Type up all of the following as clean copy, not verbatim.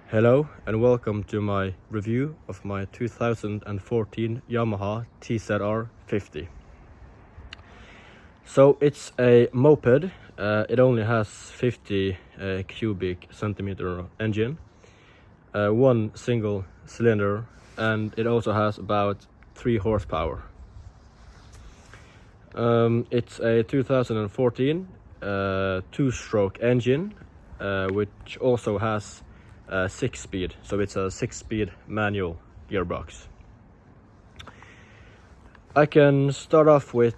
Hello and welcome to my review of my 2014 Yamaha TZR 50. So it's a moped. It only has 50 cubic centimeter engine, one single cylinder, and it also has about 3 horsepower. It's a 2014 two-stroke engine, which also has 6-speed, so it's a 6-speed manual gearbox. I can start off with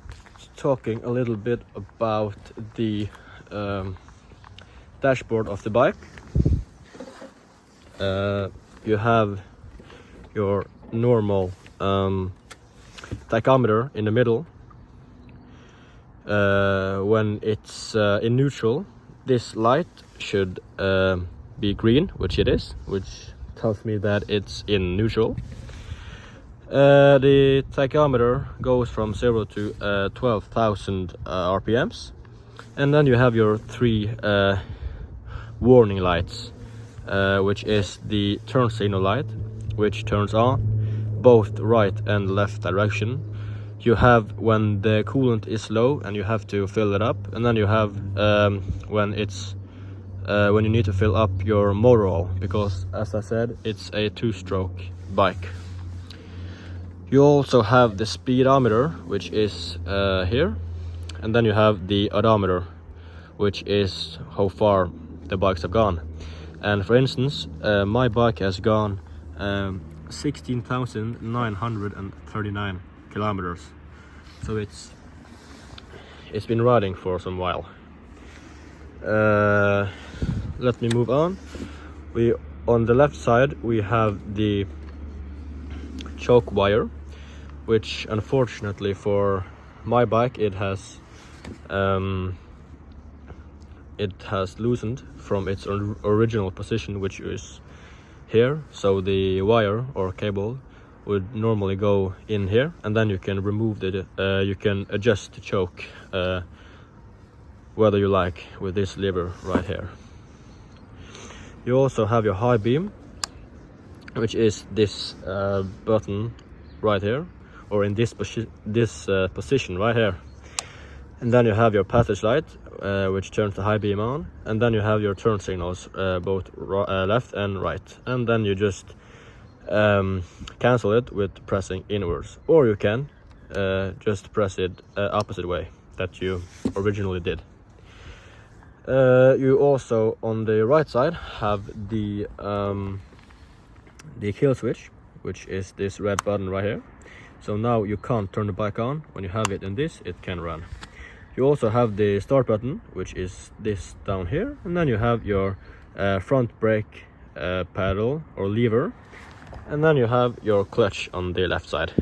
talking a little bit about the dashboard of the bike. You have your normal tachometer in the middle. When it's in neutral, this light should be green, which it is, which tells me that it's in neutral. The tachometer goes from 0 to 12,000 RPMs, and then you have your 3 warning lights, which is the turn signal light, which turns on both right and left direction. You have when the coolant is low and you have to fill it up, and then you have when you need to fill up your motor oil, because as I said, it's a 2-stroke bike. You also have the speedometer, which is here, and then you have the odometer, which is how far the bikes have gone. And for instance, my bike has gone 16,939 kilometers, so it's been riding for some while. Let me move on. On the left side we have the choke wire, which unfortunately for my bike it has loosened from its original position, which is here. So the wire or cable would normally go in here, and then you can remove you can adjust the choke whether you like with this lever right here. You also have your high beam, which is this button right here, or in this position right here. And then you have your passage light, which turns the high beam on, and then you have your turn signals, both left and right. And then you just cancel it with pressing inwards, or you can just press it opposite way that you originally did. You also on the right side have the kill switch, which is this red button right here. So now you can't turn the bike on. When you have it in this, it can run. You also have the start button, which is this down here, and then you have your front brake pedal or lever, and then you have your clutch on the left side.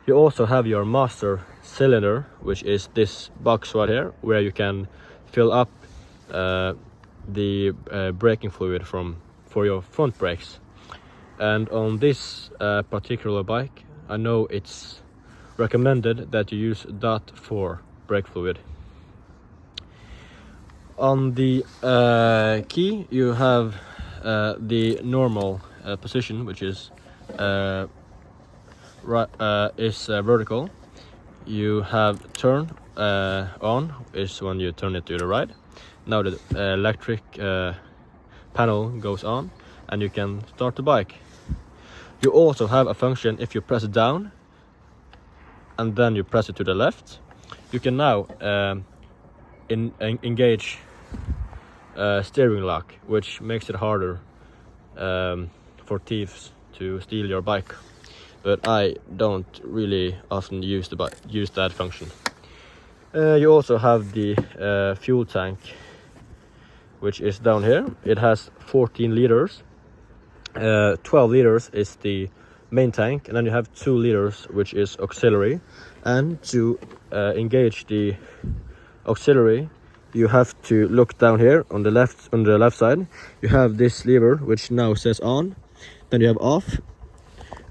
You also have your master cylinder, which is this box right here, where you can fill up the braking fluid for your front brakes. And on this particular bike, I know it's recommended that you use .4 brake fluid. On the key you have the normal position, which is vertical. You have turn on is when you turn it to the right. Now the electric panel goes on and you can start the bike. You also have a function if you press it down and then you press it to the left. You can now engage steering lock, which makes it harder for thieves to steal your bike. But I don't really often use that function. You also have the fuel tank, which is down here. It has 14 liters. 12 liters is the main tank, and then you have 2 liters, which is auxiliary. And to engage the auxiliary, you have to look down here on the left side. You have this lever, which now says on. Then you have off,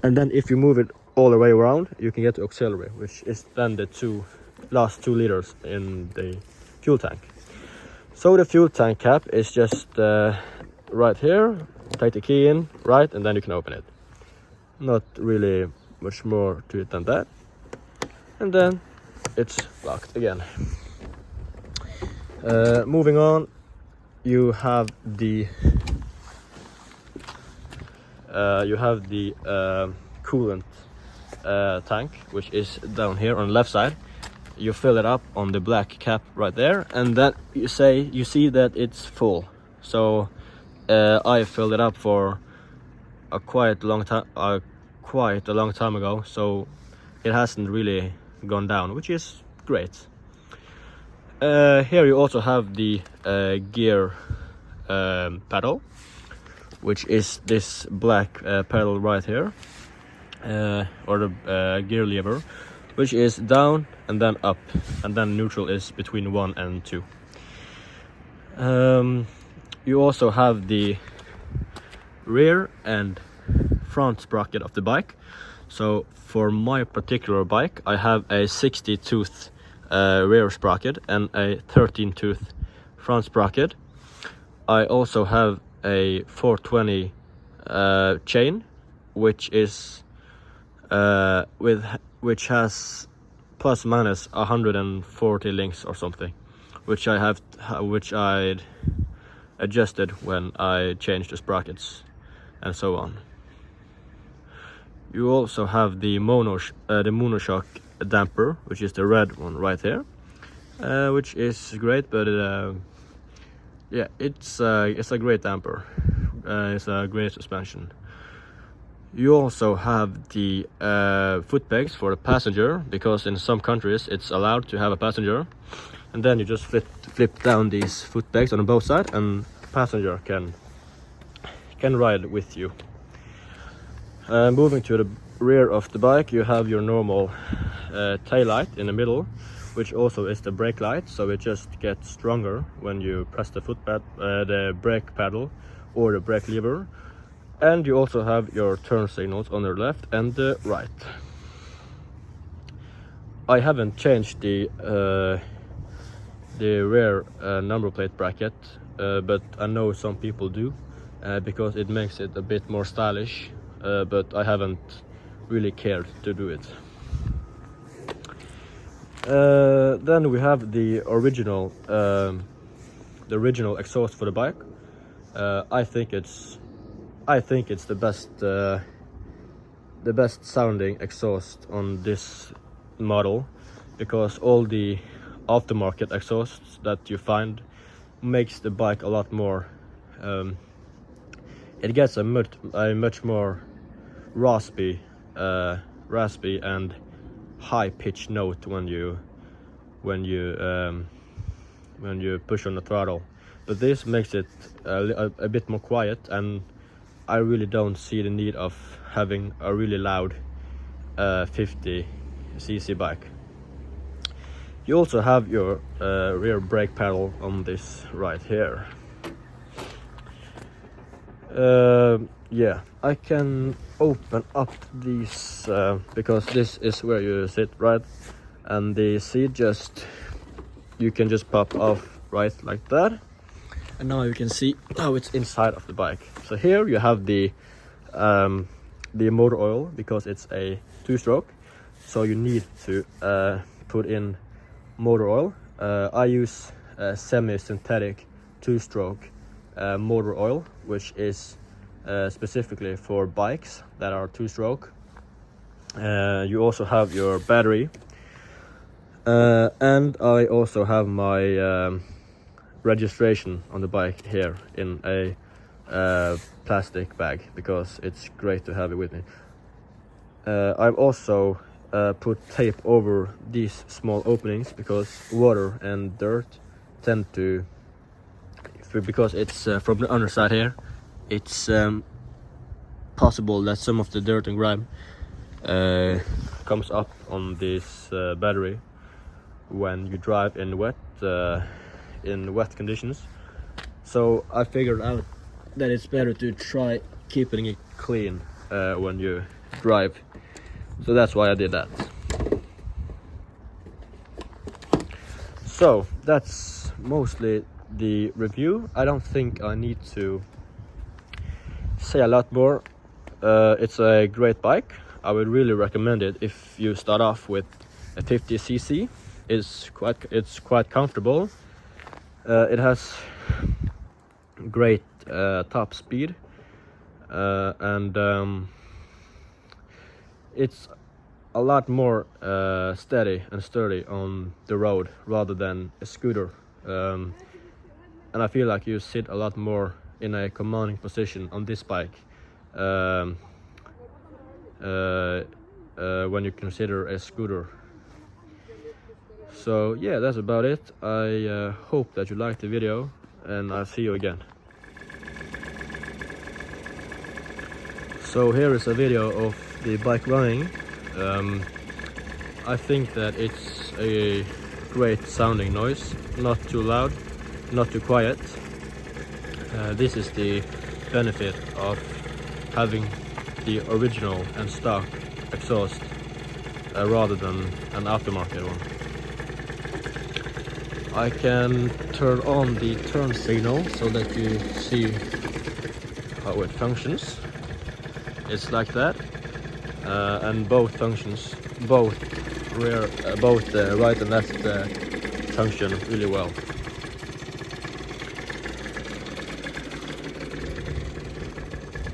and then if you move it all the way around, you can get to auxiliary, which is then the last 2 liters in the fuel tank. So the fuel tank cap is just right here, take the key in, right, and then you can open it. Not really much more to it than that. And then it's locked again. Moving on, you have the coolant tank, which is down here on the left side. You fill it up on the black cap right there, and then you see that it's full. So I filled it up for quite a long time ago, so it hasn't really gone down, which is great. Here you also have the gear pedal, which is this black pedal right here, or the gear lever, which is down and then up, and then neutral is between 1 and 2. You also have the rear and front sprocket of the bike. So for my particular bike, I have a 60-tooth rear sprocket and a 13-tooth front sprocket. I also have a 420 chain, which is which has plus minus 140 links or something, which I adjusted when I changed the sprockets and so on. You also have the monoshock damper, which is the red one right here, which is great, but yeah, it's a great damper. It's a great suspension. You also have the foot pegs for the passenger, because in some countries it's allowed to have a passenger, and then you just flip down these foot pegs on both sides, and passenger can ride with you. Moving to the rear of the bike, you have your normal tail light in the middle, which also is the brake light, so it just gets stronger when you press the the brake pedal or the brake lever. And you also have your turn signals on the left and the right. I haven't changed the rear number plate bracket, but I know some people do, because it makes it a bit more stylish, but I haven't really cared to do it. Then we have the original exhaust for the bike. I think it's the best sounding exhaust on this model, because all the aftermarket exhausts that you find makes the bike a lot more it gets a much more raspy and high pitched note when you push on the throttle, but this makes it a bit more quiet, and I really don't see the need of having a really loud 50cc bike. You also have your rear brake pedal on this right here. Yeah, I can open up these because this is where you sit, right? And the seat you can just pop off right like that. And now you can see how it's inside of the bike. So here you have the motor oil, because it's a 2-stroke, so you need to put in motor oil. I use a semi-synthetic 2-stroke motor oil, which is specifically for bikes that are 2-stroke. You also have your battery, and I also have my registration on the bike here in a plastic bag, because it's great to have it with me. I've also put tape over these small openings, because water and dirt tend to, because it's from the underside here, it's possible that some of the dirt and grime comes up on this battery when you drive in wet conditions. So I figured out that it's better to try keeping it clean when you drive, so that's why I did that. So that's mostly the review. I don't think I need to say a lot more. It's a great bike. I would really recommend it if you start off with a 50cc. It's quite comfortable. It has great top speed, and it's a lot more steady and sturdy on the road rather than a scooter, and I feel like you sit a lot more in a commanding position on this bike when you consider a scooter. So yeah, that's about it. I hope that you liked the video, and I'll see you again. So here is a video of the bike running. I think that it's a great sounding noise, not too loud, not too quiet. This is the benefit of having the original and stock exhaust rather than an aftermarket one. I can turn on the turn signal so that you see how it functions. It's like that, and both functions, both the right and left function really well.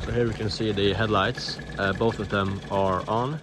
So here we can see the headlights. Both of them are on.